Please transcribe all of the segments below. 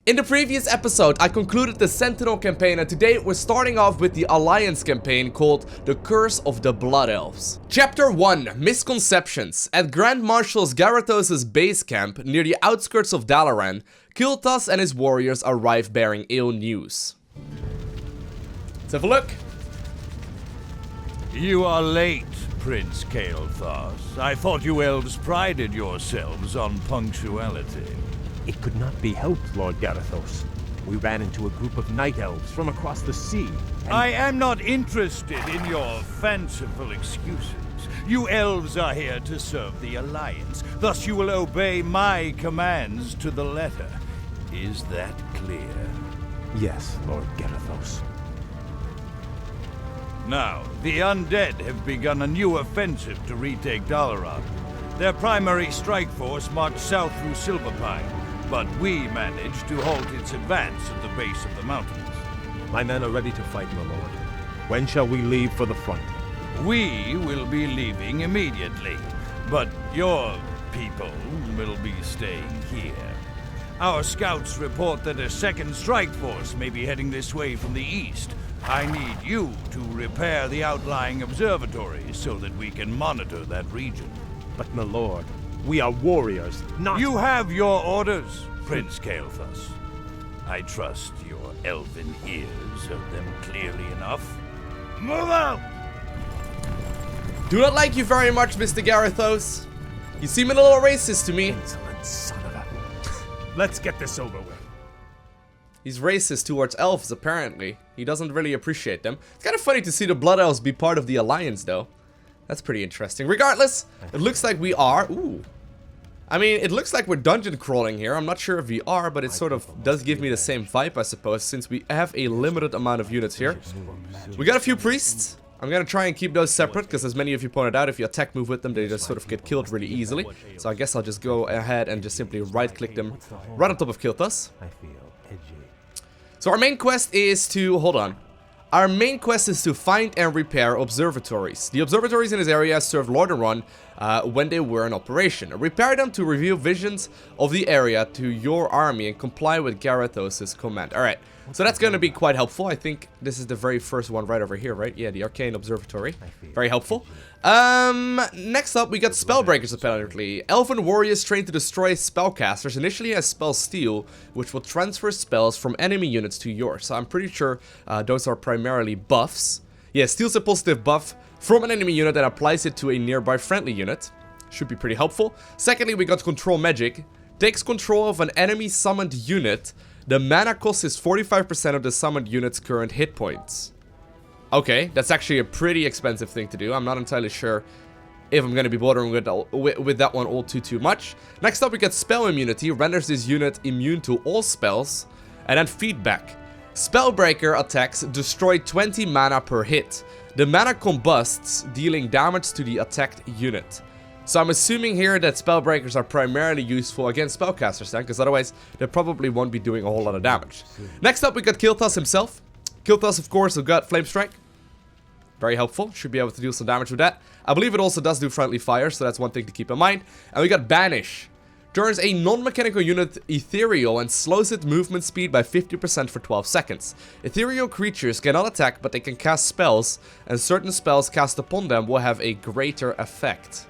In the previous episode, I concluded the Sentinel campaign, and today we're starting off with the Alliance campaign called The Curse of the Blood Elves. Chapter 1, Misconceptions. At Grand Marshal Garithos' base camp near the outskirts of Dalaran, Kael'thas and his warriors arrive bearing ill news. Let's have a look. You are late, Prince Kael'thas. I thought you elves prided yourselves on punctuality. It could not be helped, Lord Garithos. We ran into a group of night elves from across the sea. I am not interested in your fanciful excuses. You elves are here to serve the Alliance, thus you will obey my commands to the letter. Is that clear? Yes, Lord Garithos. Now, the undead have begun a new offensive to retake Dalaran. Their primary strike force marched south through Silverpine, but we managed to halt its advance at the base of the mountains. My men are ready to fight, my lord. When shall we leave for the front? We will be leaving immediately, but your people will be staying here. Our scouts report that a second strike force may be heading this way from the east. I need you to repair the outlying observatory so that we can monitor that region. But, my lord, we are warriors, not— You have your orders, Prince Kael'thas. I trust your elven ears heard them clearly enough. Move out! Do not like you very much, Mr. Garithos. You seem a little racist to me. Insolent son of a— Let's get this over with. He's racist towards elves, apparently. He doesn't really appreciate them. It's kind of funny to see the Blood Elves be part of the Alliance, though. That's pretty interesting. Regardless, it looks like we are... Ooh. I mean, it looks like we're dungeon crawling here. I'm not sure if we are, but it sort of does give me the same vibe, I suppose, since we have a limited amount of units here. We got a few priests. I'm gonna try and keep those separate, because as many of you pointed out, if you attack move with them, they just sort of get killed really easily. So I guess I'll just go ahead and just simply right-click them right on top of Kael'thas. So our main quest is to... Hold on. Our main quest is to find and repair observatories. The observatories in this area served Lordaeron when they were in operation. Repair them to reveal visions of the area to your army and comply with Garithos' command. Alright, so that's going to be quite helpful. I think this is the very first one right over here, right? Yeah, the Arcane Observatory. Very helpful. Next up, we got Spellbreakers, apparently. Elven warriors trained to destroy spellcasters initially has spell steal, which will transfer spells from enemy units to yours. So I'm pretty sure those are primarily buffs. Yeah, steals a positive buff from an enemy unit that applies it to a nearby friendly unit. Should be pretty helpful. Secondly, we got Control Magic. Takes control of an enemy summoned unit. The mana cost is 45% of the summoned unit's current hit points. Okay, that's actually a pretty expensive thing to do. I'm not entirely sure if I'm going to be bothering with that one all too much. Next up, we get Spell Immunity. Renders this unit immune to all spells. And then Feedback. Spellbreaker attacks destroy 20 mana per hit. The mana combusts, dealing damage to the attacked unit. So I'm assuming here that Spellbreakers are primarily useful against Spellcasters then, because otherwise they probably won't be doing a whole lot of damage. Next up, we got Kael'thas himself. Kael'thas, of course, who got Flame Strike. Very helpful. Should be able to deal some damage with that. I believe it also does do friendly fire, so that's one thing to keep in mind. And we got Banish. Turns a non-mechanical unit ethereal and slows its movement speed by 50% for 12 seconds. Ethereal creatures cannot attack, but they can cast spells, and certain spells cast upon them will have a greater effect.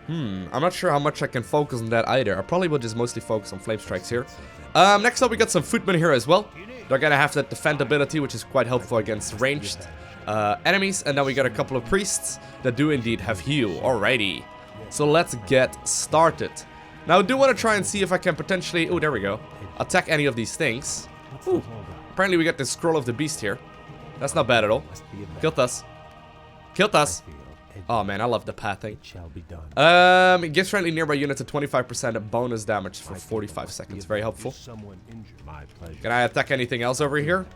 I'm not sure how much I can focus on that either. I probably will just mostly focus on Flame Strikes here. Next up, we got some Footmen here as well. They're gonna have that defend ability, which is quite helpful against ranged enemies. And then we got a couple of priests that do indeed have heal. Alrighty. So let's get started. Now I do want to try and see if I can potentially... Oh, there we go. Attack any of these things. Ooh. Apparently we got this Scroll of the Beast here. That's not bad at all. Kael'thas. Kael'thas. Oh man, I love the pathing. It gives friendly nearby units a 25% bonus damage for 45 seconds. Very helpful. Can I attack anything else over here?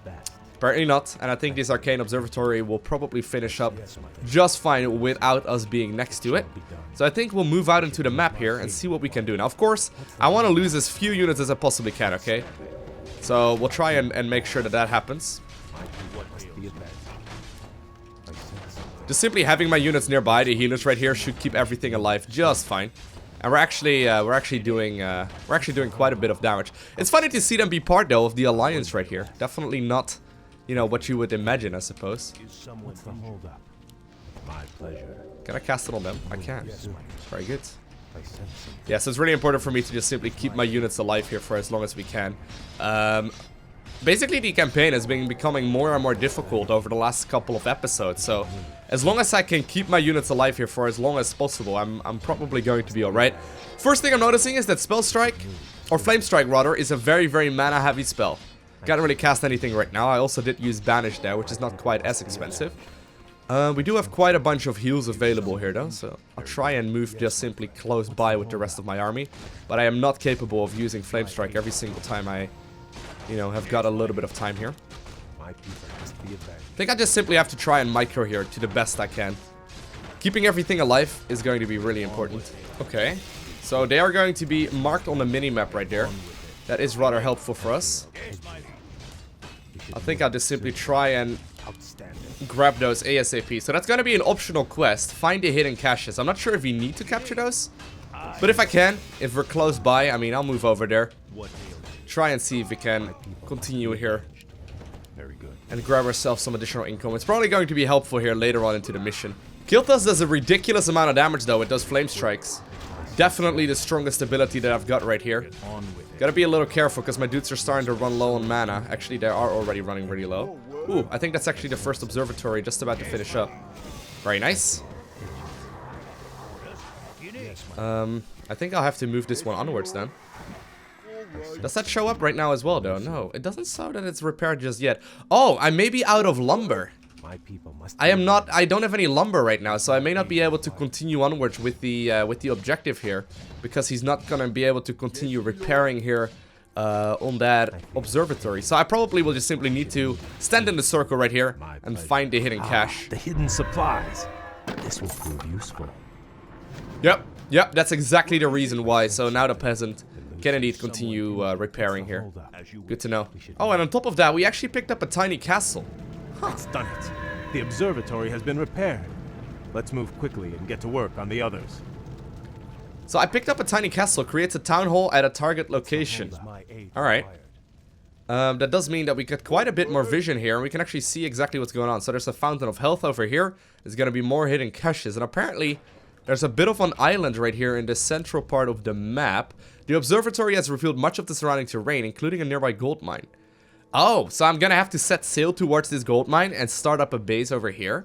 Apparently not. And I think this Arcane Observatory will probably finish up just fine without us being next to it. So I think we'll move out into the map here and see what we can do. Now, of course, I want to lose as few units as I possibly can, okay? So we'll try and make sure that that happens. Just simply having my units nearby, the healers right here, should keep everything alive just fine. And we're actually doing quite a bit of damage. It's funny to see them be part though of the alliance right here. Definitely not, you know, what you would imagine, I suppose. What's the hold up? My pleasure. Can I cast it on them? I can. Yes, Very good. I sense something. Yeah, so it's really important for me to just simply keep my units alive here for as long as we can. Basically, the campaign has been becoming more and more difficult over the last couple of episodes, so as long as I can keep my units alive here for as long as possible, I'm probably going to be alright. First thing I'm noticing is that Spell Strike, or Flame Strike rather, is a very, very mana-heavy spell. Can't really cast anything right now. I also did use Banish there, which is not quite as expensive. We do have quite a bunch of heals available here though, so I'll try and move just simply close by with the rest of my army. But I am not capable of using Flame Strike every single time I, you know, have got a little bit of time here. I think I just simply have to try and micro here to the best I can. Keeping everything alive is going to be really important. Okay, so they are going to be marked on the mini-map right there. That is rather helpful for us. I think I'll just simply try and grab those ASAP. So that's going to be an optional quest. Find the hidden caches. I'm not sure if we need to capture those. But if I can, if we're close by, I mean, I'll move over there. Try and see if we can continue here. And grab ourselves some additional income. It's probably going to be helpful here later on into the mission. Kael'thas does a ridiculous amount of damage though with those flame strikes. Definitely the strongest ability that I've got right here. Gotta be a little careful because my dudes are starting to run low on mana. Actually, they are already running really low. Ooh, I think that's actually the first observatory just about to finish up. Very nice. I think I'll have to move this one onwards then. Does that show up right now as well though? No, it doesn't show that it's repaired just yet. Oh, I may be out of lumber. I don't have any lumber right now, so I may not be able to continue onwards with the objective here, because he's not gonna be able to continue repairing here on that observatory. So I probably will just simply need to stand in the circle right here and find the hidden cache. The hidden supplies. This will prove useful. Yep, that's exactly the reason why. So now the peasant can indeed continue repairing here. Good to know. Oh, and on top of that, we actually picked up a tiny castle. It's done it. The observatory has been repaired. Let's move quickly and get to work on the others. So I picked up a tiny castle, creates a town hall at a target location. Alright. That does mean that we get quite a bit more vision here, and we can actually see exactly what's going on. So there's a fountain of health over here. There's going to be more hidden caches, and apparently there's a bit of an island right here in the central part of the map. The observatory has revealed much of the surrounding terrain, including a nearby gold mine. Oh, so I'm gonna have to set sail towards this gold mine and start up a base over here?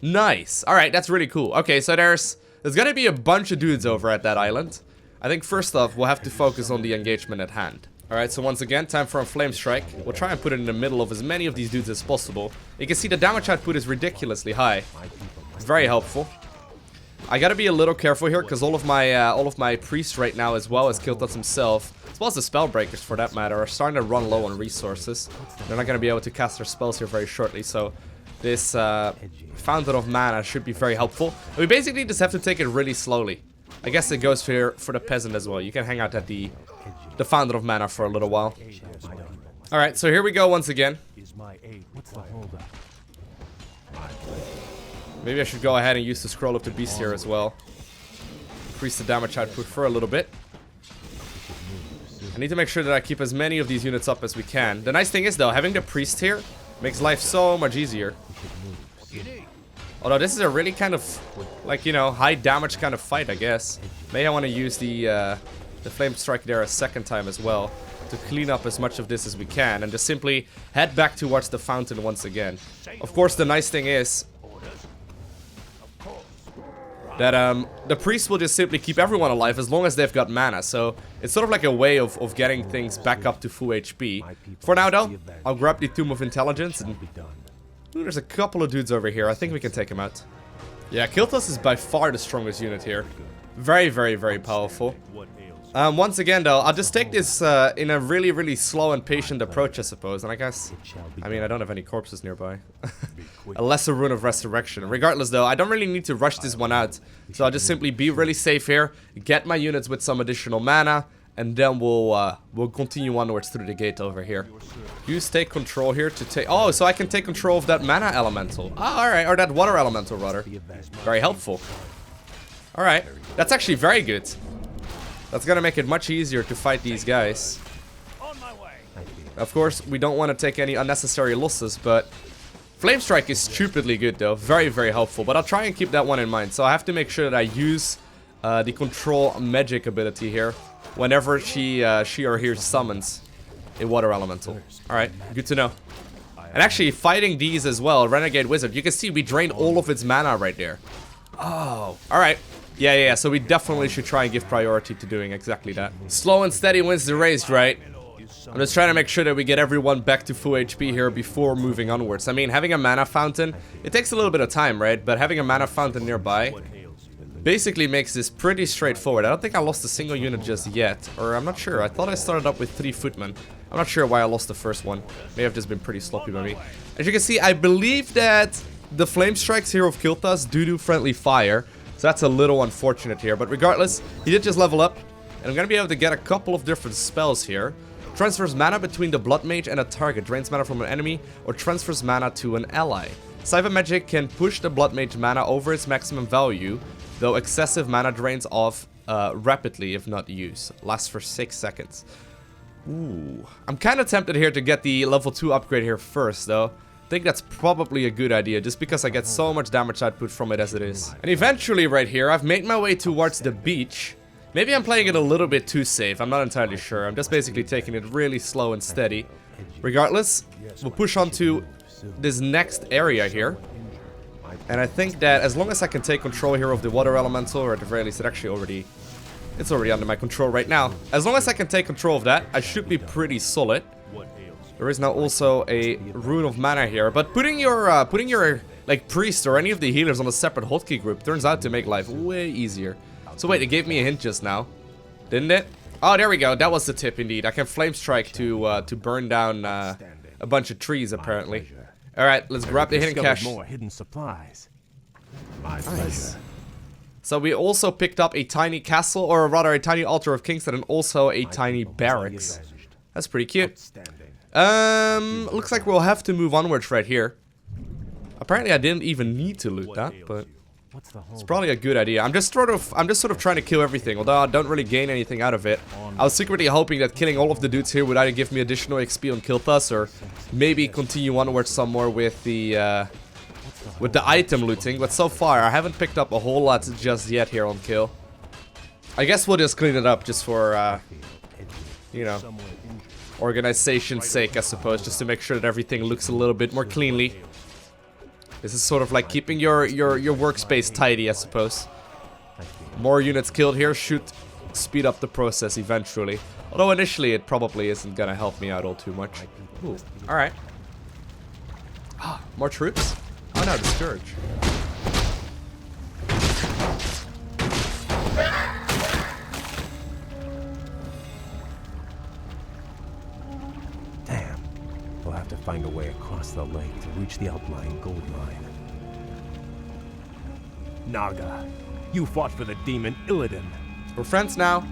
Nice. Alright, that's really cool. Okay, so there's gonna be a bunch of dudes over at that island. I think first off, we'll have to focus on the engagement at hand. Alright, so once again, time for a flame strike. We'll try and put it in the middle of as many of these dudes as possible. You can see the damage output is ridiculously high. It's very helpful. I gotta be a little careful here, because all of my priests right now, as well as Kael'thas himself, as well as the spellbreakers for that matter, are starting to run low on resources. They're not gonna be able to cast their spells here very shortly, so this fountain of mana should be very helpful. And we basically just have to take it really slowly. I guess it goes for the peasant as well. You can hang out at the fountain of mana for a little while. Alright, so here we go once again. Maybe I should go ahead and use the scroll of the beast here as well. Increase the damage output for a little bit. I need to make sure that I keep as many of these units up as we can. The nice thing is though, having the priest here makes life so much easier. Although this is a really kind of, like, you know, high damage kind of fight, I guess. Maybe I want to use the flame strike there a second time as well, to clean up as much of this as we can, and just simply head back towards the fountain once again. Of course, the nice thing is that the priest will just simply keep everyone alive as long as they've got mana, so it's sort of like a way of getting things back up to full HP. For now though, I'll grab the Tomb of Intelligence, and ooh, there's a couple of dudes over here. I think we can take them out. Yeah, Kael'thas is by far the strongest unit here. Very, very, very powerful. Once again though, I'll just take this in a really, really slow and patient approach, I suppose. And I guess, I mean, I don't have any corpses nearby. A lesser rune of resurrection. Regardless though, I don't really need to rush this one out. So I'll just simply be really safe here, get my units with some additional mana, and then we'll continue onwards through the gate over here. Use take control here to take... Oh, so I can take control of that mana elemental. Ah, alright, or that water elemental rather. Very helpful. Alright, that's actually very good. That's gonna make it much easier to fight these guys. Of course, we don't want to take any unnecessary losses, but Flame Strike is stupidly good though. Very, very helpful. But I'll try and keep that one in mind. So I have to make sure that I use the control magic ability here whenever she or he summons a water elemental. Alright, good to know. And actually, fighting these as well, Renegade Wizard, you can see we drained all of its mana right there. Oh, alright. Yeah, so we definitely should try and give priority to doing exactly that. Slow and steady wins the race, right? I'm just trying to make sure that we get everyone back to full HP here before moving onwards. I mean, having a mana fountain, it takes a little bit of time, right? But having a mana fountain nearby basically makes this pretty straightforward. I don't think I lost a single unit just yet. Or I'm not sure. I thought I started up with 3 footmen. I'm not sure why I lost the first one. May have just been pretty sloppy by me. As you can see, I believe that the flame strikes here of Kael'thas do friendly fire. So that's a little unfortunate here. But regardless, he did just level up. And I'm going to be able to get a couple of different spells here. Transfers mana between the Blood Mage and a target. Drains mana from an enemy or transfers mana to an ally. Cyber Magic can push the Blood Mage mana over its maximum value, though excessive mana drains off rapidly if not used. Lasts for 6 seconds. Ooh. I'm kind of tempted here to get the level 2 upgrade here first, though. I think that's probably a good idea, just because I get so much damage output from it as it is. And eventually, right here, I've made my way towards the beach. Maybe I'm playing it a little bit too safe, I'm not entirely sure. I'm just basically taking it really slow and steady. Regardless, we'll push on to this next area here. And I think that as long as I can take control here of the water elemental, or at the very least it's already under my control right now. As long as I can take control of that, I should be pretty solid. There is now also a Rune of Mana here, but putting your like priest or any of the healers on a separate hotkey group turns out to make life way easier. So wait, it gave me a hint just now, didn't it? Oh, there we go. That was the tip indeed. I can flame strike to burn down a bunch of trees apparently. All right, let's grab the hidden cache. More hidden supplies. My Nice. pleasure. So we also picked up a tiny castle, or rather a tiny altar of Kingston, and also a tiny barracks. That's pretty cute. Looks like we'll have to move onwards right here. Apparently I didn't even need to loot that, but it's probably a good idea. I'm just sort of trying to kill everything, although I don't really gain anything out of it. I was secretly hoping that killing all of the dudes here would either give me additional XP on Kael'thas, or maybe continue onwards some more with the item looting. But so far, I haven't picked up a whole lot just yet here on Kill. I guess we'll just clean it up just for, you know, organization's sake, I suppose, just to make sure that everything looks a little bit more cleanly. This is sort of like keeping your workspace tidy, I suppose. More units killed here should speed up the process eventually. Although initially it probably isn't gonna help me out all too much. Ooh, alright. Ah, more troops? Oh no, the Scourge. Damn. We'll have to find a way across the lake to reach the outlying gold mine. Naga, you fought for the demon Illidan. We're friends now.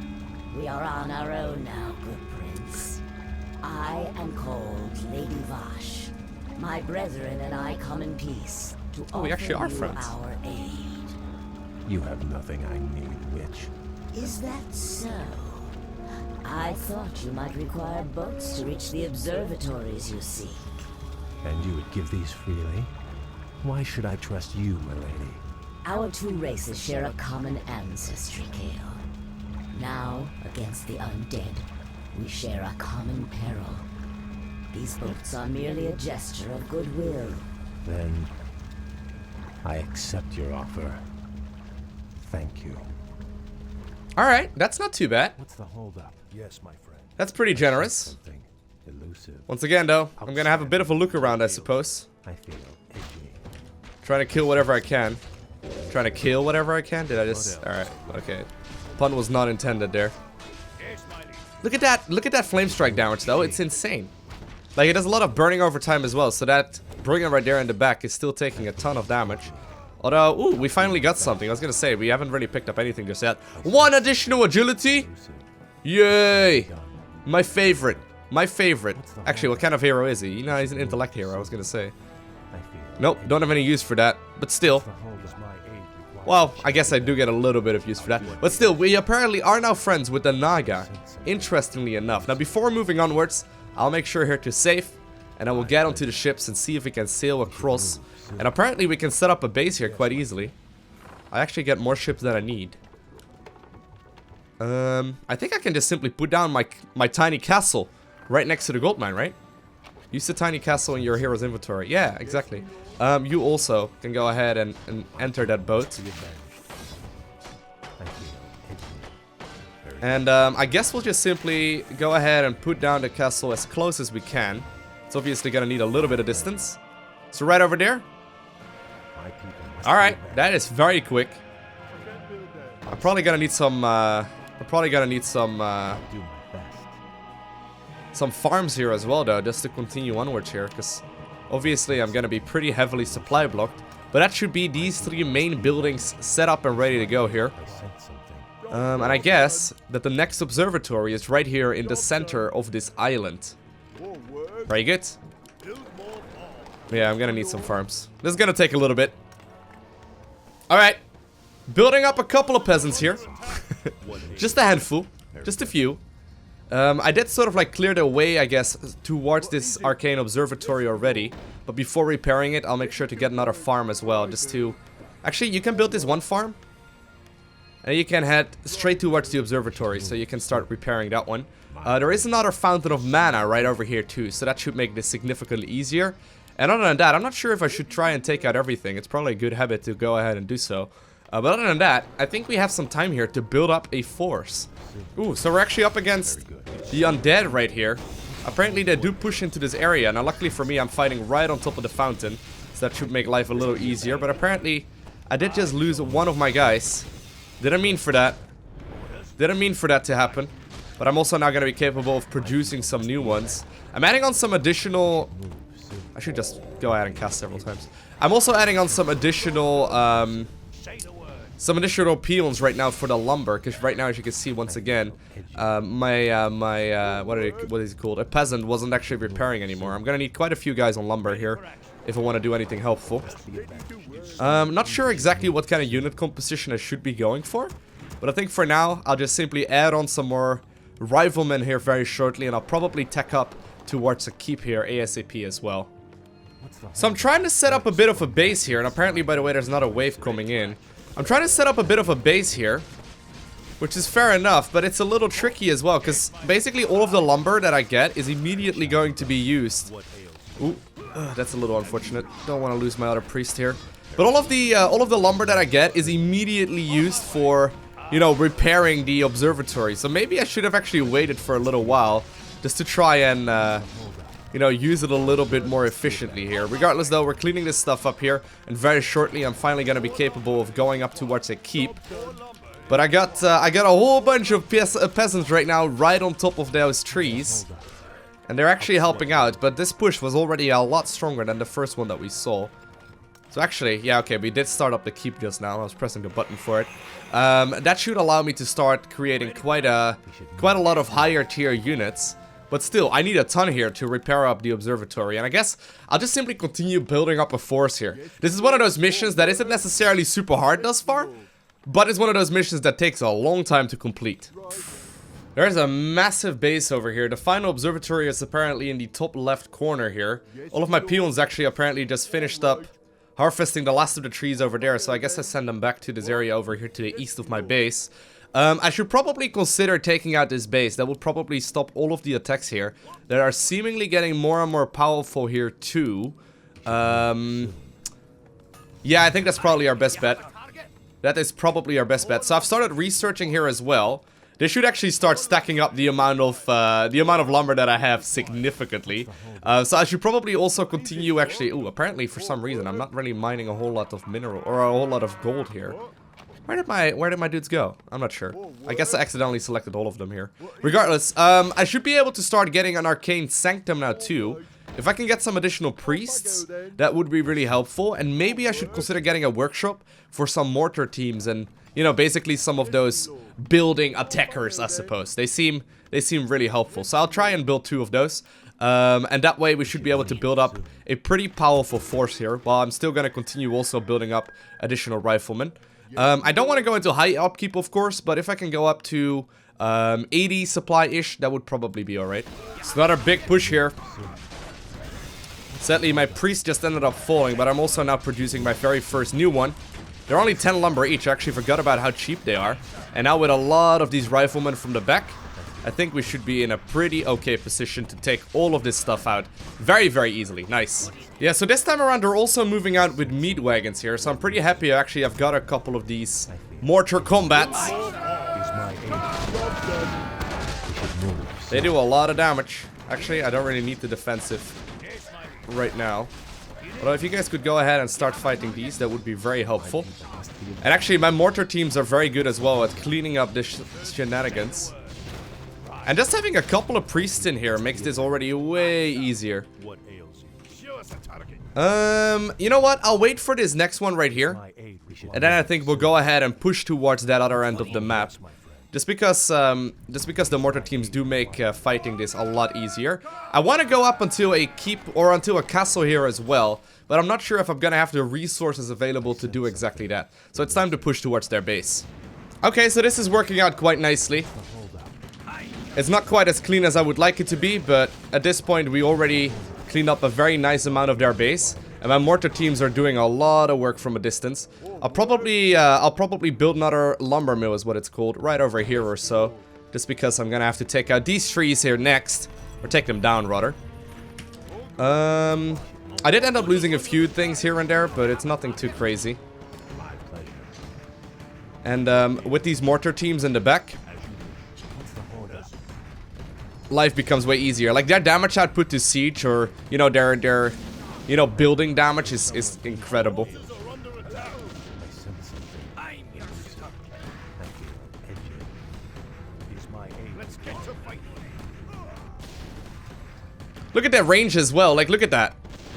We are on our own now, good prince. I am called Lady Vash. My brethren and I come in peace to offer we actually are you friends. our aid. You have nothing I need, witch. Is that so? I thought you might require boats to reach the observatories you seek. And you would give these freely? Why should I trust you, my lady? Our two races share a common ancestry, Kael. Now, against the undead, we share a common peril. These boats are merely a gesture of goodwill. Then I accept your offer. Thank you. Alright, that's not too bad. What's the holdup? Yes, my friend. That's pretty generous. Something elusive. Once again though, I'm gonna have a bit of a look around, I suppose. I feel edgy. Trying to kill whatever I can. Trying to kill whatever I can? Did I just... Alright, okay. Pun was not intended there. Look at that flame strike damage though, it's insane. Like, it does a lot of burning over time as well, so that bringer right there in the back is still taking a ton of damage. Although, ooh, we finally got something. I was gonna say, we haven't really picked up anything just yet. 1 additional agility! Yay! My favorite. My favorite. Actually, what kind of hero is he? You know, he's an intellect hero, I was gonna say. Nope, don't have any use for that, but still. Well, I guess I do get a little bit of use for that. But still, we apparently are now friends with the Naga. Interestingly enough. Now, before moving onwards, I'll make sure here to save. And I will get onto the ships and see if we can sail across. And apparently we can set up a base here quite easily. I actually get more ships than I need. I think I can just simply put down my tiny castle right next to the gold mine, right? Use the tiny castle in your hero's inventory. Yeah, exactly. You also can go ahead and enter that boat. And I guess we'll just simply go ahead and put down the castle as close as we can. It's obviously gonna need a little bit of distance. So right over there. Alright, that is very quick. I'm probably gonna need some some farms here as well, though, just to continue onwards here, because obviously I'm gonna be pretty heavily supply blocked. But that should be these 3 main buildings set up and ready to go here. And I guess that the next observatory is right here in the center of this island. Very good. Yeah, I'm gonna need some farms. This is gonna take a little bit. Alright. Building up a couple of peasants here. Just a handful. Just a few. I did sort of like clear the way, I guess, towards this arcane observatory already. But before repairing it, I'll make sure to get another farm as well, just to... Actually, you can build this one farm. And you can head straight towards the observatory, so you can start repairing that one. There is another fountain of mana right over here too, so that should make this significantly easier. And other than that, I'm not sure if I should try and take out everything. It's probably a good habit to go ahead and do so. But other than that, I think we have some time here to build up a force. Ooh, so we're actually up against the undead right here. Apparently they do push into this area. Now luckily for me, I'm fighting right on top of the fountain. So that should make life a little easier. But apparently, I did just lose one of my guys. Didn't mean for that. Didn't mean for that to happen. But I'm also now going to be capable of producing some new ones. I'm adding on some additional... I should just go ahead and cast several times. I'm also adding on some additional peons right now for the lumber, because right now, as you can see once again, what is it called? A peasant wasn't actually repairing anymore. I'm gonna need quite a few guys on lumber here if I want to do anything helpful. Not sure exactly what kind of unit composition I should be going for, but I think for now I'll just simply add on some more riflemen here very shortly, and I'll probably tech up towards a keep here ASAP as well. So I'm trying to set up a bit of a base here, and apparently, by the way, there's another wave coming in. I'm trying to set up a bit of a base here, which is fair enough, but it's a little tricky as well, because basically all of the lumber that I get is immediately going to be used. Ooh, that's a little unfortunate. Don't want to lose my other priest here. But all of the lumber that I get is immediately used for, you know, repairing the observatory. So maybe I should have actually waited for a little while just to try and you know, use it a little bit more efficiently here. Regardless though, we're cleaning this stuff up here, and very shortly I'm finally gonna be capable of going up towards a keep. But I got a whole bunch of peasants right now right on top of those trees, and they're actually helping out. But this push was already a lot stronger than the first one that we saw. So actually, yeah, okay, we did start up the keep just now. I was pressing the button for it. That should allow me to start creating quite a lot of higher tier units. But still, I need a ton here to repair up the observatory, and I guess I'll just simply continue building up a force here. This is one of those missions that isn't necessarily super hard thus far, but it's one of those missions that takes a long time to complete. There's a massive base over here. The final observatory is apparently in the top left corner here. All of my peons actually apparently just finished up harvesting the last of the trees over there, so I guess I send them back to this area over here to the east of my base. I should probably consider taking out this base. That will probably stop all of the attacks here that are seemingly getting more and more powerful here too. Yeah, I think that's probably our best bet. That is probably our best bet. So I've started researching here as well. They should actually start stacking up the amount of lumber that I have significantly. So I should probably also continue actually. Ooh, apparently for some reason I'm not really mining a whole lot of mineral or a whole lot of gold here. Where did my dudes go? I'm not sure. I guess I accidentally selected all of them here. Regardless, I should be able to start getting an arcane sanctum now too. If I can get some additional priests, that would be really helpful. And maybe I should consider getting a workshop for some mortar teams and, you know, basically some of those building attackers, I suppose. They seem really helpful. So I'll try and build 2 of those. And that way we should be able to build up a pretty powerful force here, while I'm still going to continue also building up additional riflemen. I don't want to go into high upkeep, of course, but if I can go up to 80 supply-ish, that would probably be alright. It's not a big push here. Sadly, my priest just ended up falling, but I'm also now producing my very first new one. They're only 10 lumber each. I actually forgot about how cheap they are. And now with a lot of these riflemen from the back, I think we should be in a pretty okay position to take all of this stuff out very, very easily. Nice. Yeah, so this time around, they're also moving out with meat wagons here. So I'm pretty happy actually I've got a couple of these mortar combats. They do a lot of damage. Actually, I don't really need the defensive right now. Although if you guys could go ahead and start fighting these, that would be very helpful. And actually, my mortar teams are very good as well at cleaning up this shenanigans. And just having a couple of priests in here makes this already way easier. You know what? I'll wait for this next one right here. And then I think we'll go ahead and push towards that other end of the map. Just because the mortar teams do make fighting this a lot easier. I want to go up until a keep or until a castle here as well. But I'm not sure if I'm going to have the resources available to do exactly that. So it's time to push towards their base. Okay, so this is working out quite nicely. It's not quite as clean as I would like it to be, but at this point we already cleaned up a very nice amount of their base. And my mortar teams are doing a lot of work from a distance. I'll probably build another lumber mill is what it's called, right over here or so. Just because I'm gonna have to take out these trees here next. Or take them down, rather. I did end up losing a few things here and there, but it's nothing too crazy. And with these mortar teams in the back, life becomes way easier. Like their damage output to siege, or you know their building damage is incredible. Look at that range as well. Like look at that.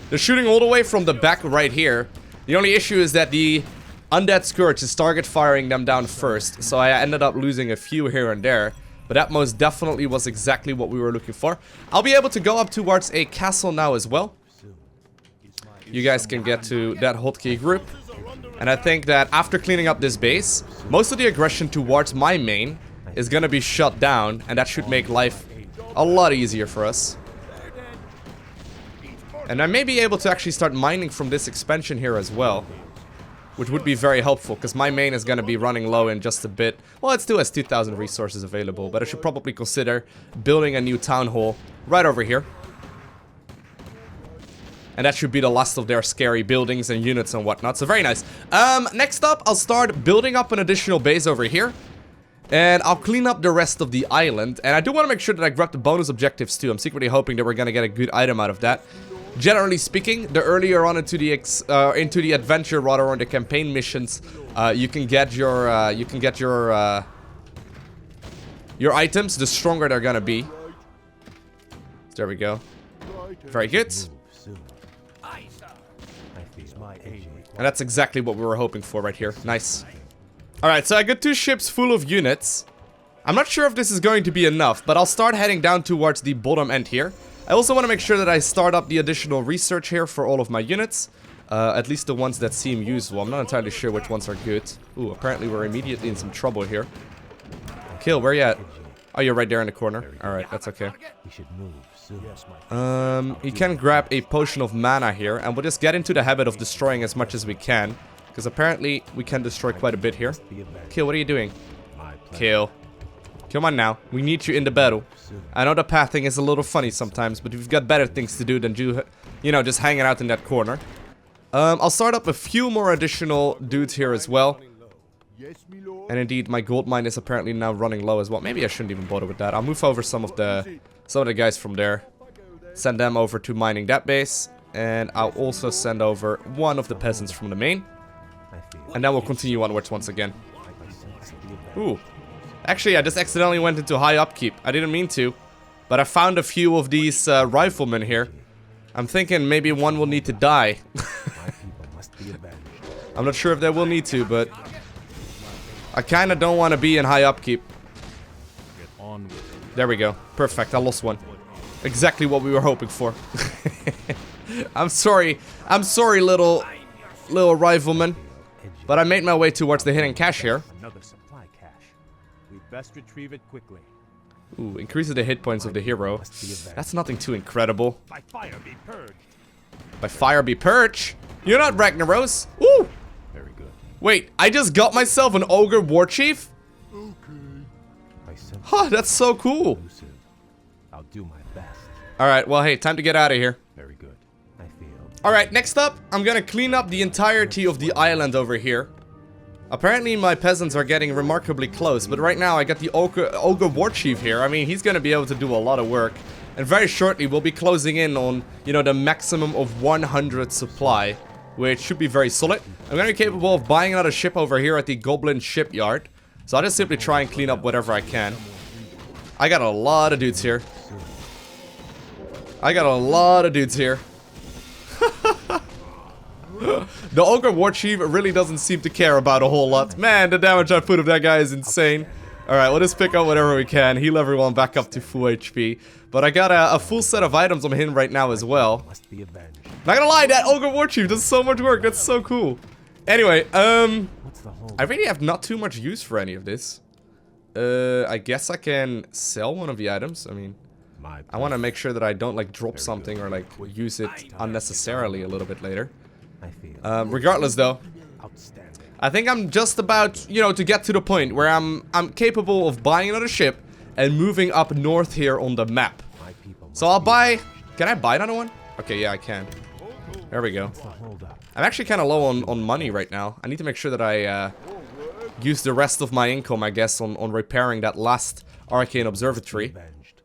They're shooting all the way from the back right here. The only issue is that the undead scourge is target firing them down first, so I ended up losing a few here and there. But that most definitely was exactly what we were looking for. I'll be able to go up towards a castle now as well. You guys can get to that hotkey group. And I think that after cleaning up this base, most of the aggression towards my main is gonna be shut down. And that should make life a lot easier for us. And I may be able to actually start mining from this expansion here as well. Which would be very helpful, because my main is going to be running low in just a bit. Well, it still has 2,000 resources available, but I should probably consider building a new town hall right over here. And that should be the last of their scary buildings and units and whatnot, so very nice. Next up, I'll start building up an additional base over here. And I'll clean up the rest of the island. And I do want to make sure that I grab the bonus objectives too. I'm secretly hoping that we're going to get a good item out of that. Generally speaking, the earlier on into the adventure, rather, or the campaign missions, you can get your items, the stronger they're gonna be. There we go. Very good. And that's exactly what we were hoping for right here. Nice. Alright, so I got 2 ships full of units. I'm not sure if this is going to be enough, but I'll start heading down towards the bottom end here. I also want to make sure that I start up the additional research here for all of my units. At least the ones that seem useful. I'm not entirely sure which ones are good. Ooh, apparently we're immediately in some trouble here. Kill, where you at? Oh, you're right there in the corner. Alright, that's okay. You can grab a potion of mana here, and we'll just get into the habit of destroying as much as we can. Because apparently we can destroy quite a bit here. Kill, what are you doing? Kill. Come on now, we need you in the battle. I know the pathing is a little funny sometimes, but we've got better things to do than you know, just hanging out in that corner. I'll start up a few more additional dudes here as well. And indeed, my gold mine is apparently now running low as well. Maybe I shouldn't even bother with that. I'll move over some of the guys from there. Send them over to mining that base. And I'll also send over one of the peasants from the main. And then we'll continue onwards once again. Ooh. Actually, I just accidentally went into high upkeep. I didn't mean to. But I found a few of these riflemen here. I'm thinking maybe one will need to die. I'm not sure if they will need to, but I kind of don't want to be in high upkeep. There we go. Perfect. I lost one. Exactly what we were hoping for. I'm sorry. I'm sorry, little rifleman. But I made my way towards the hidden cache here. Another supply cache. We'd best retrieve it quickly. Ooh, increases the hit points of the hero. Must be avenged. That's nothing too incredible. By fire be purged. By fire be purged. You're not Ragnaros. Ooh! Very good. Wait, I just got myself an Ogre War Chief? I sense Huh, that's so cool. elusive. I'll do my best. Alright, well, hey, time to get out of here. Very good. I feel. Alright, next up, I'm gonna clean up the entirety of the island over here. Apparently, my peasants are getting remarkably close, but right now I got the Ogre War Chief here. I mean, he's gonna be able to do a lot of work. And very shortly, we'll be closing in on, you know, the maximum of 100 supply, which should be very solid. I'm gonna be capable of buying another ship over here at the Goblin Shipyard. So I'll just simply try and clean up whatever I can. I got a lot of dudes here. The Ogre War Chief really doesn't seem to care about a whole lot. Man, the damage I put of that guy is insane. Alright, we'll just pick up whatever we can. Heal everyone back up to full HP. But I got a full set of items on him right now as well. Must be avenged. Not gonna lie, that Ogre War Chief does so much work. That's so cool. Anyway, What's the whole? I really have not too much use for any of this. I guess I can sell one of the items. I mean, My I want to make sure that I don't like drop something or like use it unnecessarily a little bit later. I feel. Regardless though, Outstanding. I think I'm just about, you know, to get to the point where I'm capable of buying another ship and moving up north here on the map. My people. So I'll buy, can I buy another one? Okay, yeah, I can. There we go. Hold up. I'm actually kind of low on money right now. I need to make sure that I use the rest of my income, I guess, on repairing that last arcane observatory. Avenged.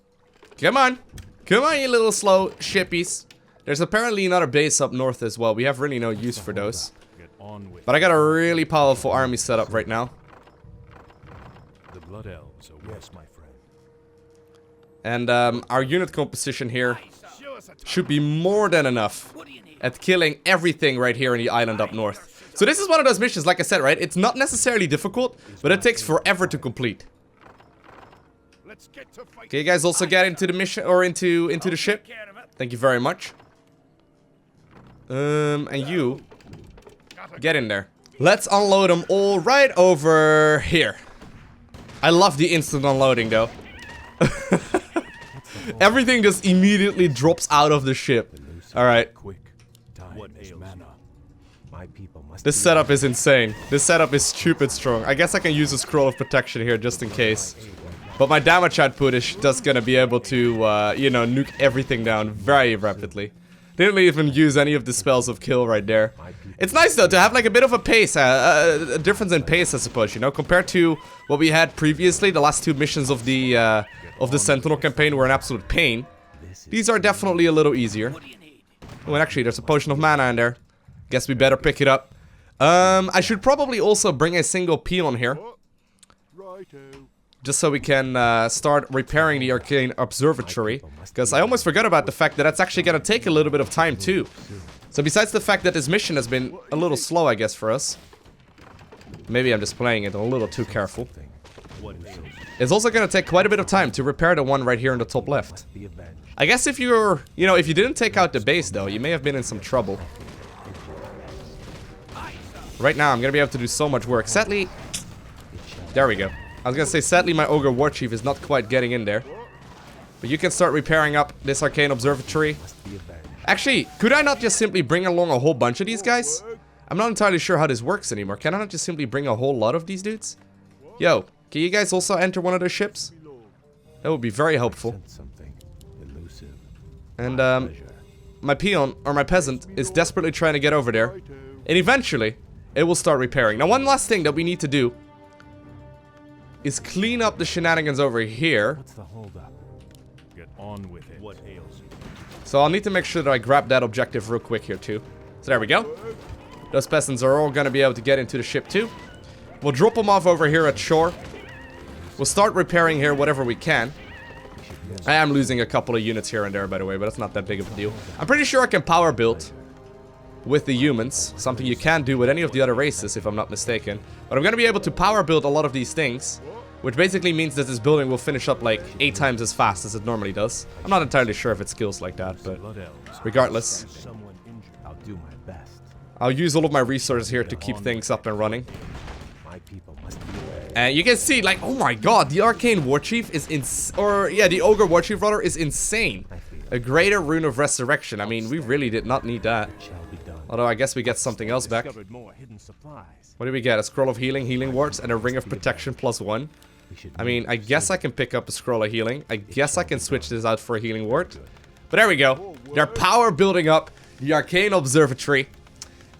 Come on. Come on, you little slow shippies. There's apparently another base up north as well. We have really no use for those. Get on with. But I got a really powerful army set up right now. The Blood Elves are yes, my friend. And our unit composition here should be more than enough at killing everything right here in the island up north. So this is one of those missions, like I said, right? It's not necessarily difficult, but it takes forever to complete. Okay, you guys also get into the mission, or into the ship. Thank you very much. And you, get in there. Let's unload them all right over here. I love the instant unloading, though. Everything just immediately drops out of the ship. Alright. Quick. What ails mana? My people must. This setup is insane. This setup is stupid strong. I guess I can use a scroll of protection here just in case. But my damage output is just gonna be able to, you know, nuke everything down very rapidly. Didn't even use any of the spells of kill right there. It's nice though to have like a bit of a pace, a difference in pace, I suppose, you know, compared to what we had previously. The last two missions of the Sentinel campaign were an absolute pain. These are definitely a little easier. Oh, and actually, there's a potion of mana in there. Guess we better pick it up. I should probably also bring a single peon here. Just so we can start repairing the arcane observatory. Because I almost forgot about the fact that that's actually going to take a little bit of time too. So besides the fact that this mission has been a little slow, I guess, for us. Maybe I'm just playing it a little too careful. It's also going to take quite a bit of time to repair the one right here in the top left. I guess if you're, you know, if you didn't take out the base though, you may have been in some trouble. Right now, I'm going to be able to do so much work. Sadly, there we go. I was going to say, sadly, my Ogre War Chief is not quite getting in there. But you can start repairing up this arcane observatory. Actually, could I not just simply bring along a whole bunch of these guys? I'm not entirely sure how this works anymore. Can I not just simply bring a whole lot of these dudes? Yo, can you guys also enter one of those ships? That would be very helpful. And, my peon, or my peasant, is desperately trying to get over there. And eventually, it will start repairing. Now, one last thing that we need to do is clean up the shenanigans over here. What's the holdup? Get on with it. What ails you? So I'll need to make sure that I grab that objective real quick here too. So there we go. Those peasants are all gonna be able to get into the ship too. We'll drop them off over here at shore. We'll start repairing here whatever we can. I am losing a couple of units here and there, by the way, but it's not that big of a deal. I'm pretty sure I can power build with the humans, something you can't do with any of the other races, if I'm not mistaken. But I'm gonna be able to power build a lot of these things, which basically means that this building will finish up like 8 times as fast as it normally does. I'm not entirely sure if it skills like that, but regardless. Someone injured. I'll do my best. I'll use all of my resources here to keep things up and running. My people must be aware. And you can see, like, oh my god, the Arcane Warchief is the Ogre Warchief rather is insane. A greater Rune of Resurrection. I mean, we really did not need that. Although I guess we get something else back. What do we get? A Scroll of Healing, Healing Wards, and a Ring of Protection +1. I mean, I guess I can pick up a Scroll of Healing. I guess I can switch this out for a Healing Ward. But there we go. Their power building up. The Arcane Observatory.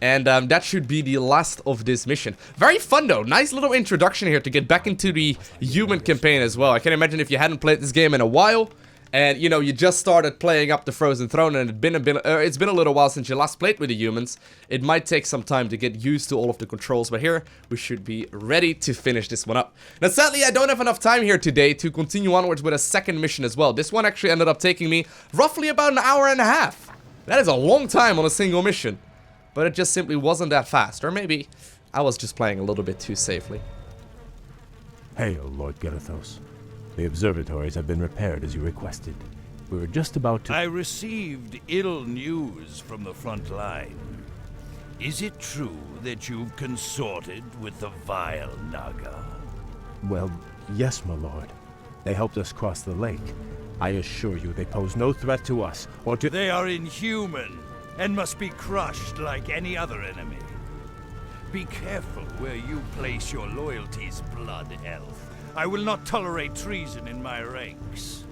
And that should be the last of this mission. Very fun though. Nice little introduction here to get back into the human campaign as well. I can imagine if you hadn't played this game in a while. And, you know, you just started playing up the Frozen Throne and it's been a little while since you last played with the humans. It might take some time to get used to all of the controls, but here we should be ready to finish this one up. Now, sadly, I don't have enough time here today to continue onwards with a second mission as well. This one actually ended up taking me roughly about an hour and a half. That is a long time on a single mission. But it just simply wasn't that fast, or maybe I was just playing a little bit too safely. Hail, Lord Garithos. The observatories have been repaired as you requested. We were just about to... I received ill news from the front line. Is it true that you've consorted with the vile Naga? Well, yes, my lord. They helped us cross the lake. I assure you they pose no threat to us, or to... They are inhuman, and must be crushed like any other enemy. Be careful where you place your loyalties, Blood Elf. I will not tolerate treason in my ranks.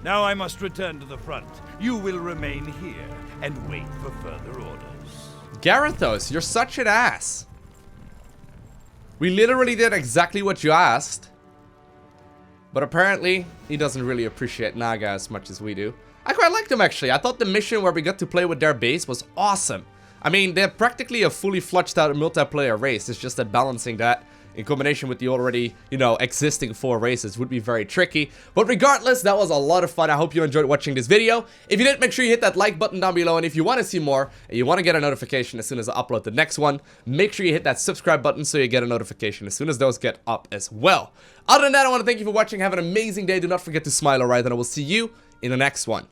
Now I must return to the front. You will remain here and wait for further orders. Garithos, you're such an ass. We literally did exactly what you asked. But apparently, he doesn't really appreciate Naga as much as we do. I quite liked him actually. I thought the mission where we got to play with their base was awesome. I mean, they're practically a fully fledged out multiplayer race. It's just that balancing that in combination with the already, you know, existing 4 races would be very tricky. But regardless, that was a lot of fun. I hope you enjoyed watching this video. If you did, make sure you hit that like button down below. And if you want to see more and you want to get a notification as soon as I upload the next one, make sure you hit that subscribe button so you get a notification as soon as those get up as well. Other than that, I want to thank you for watching. Have an amazing day. Do not forget to smile, alright? And I will see you in the next one.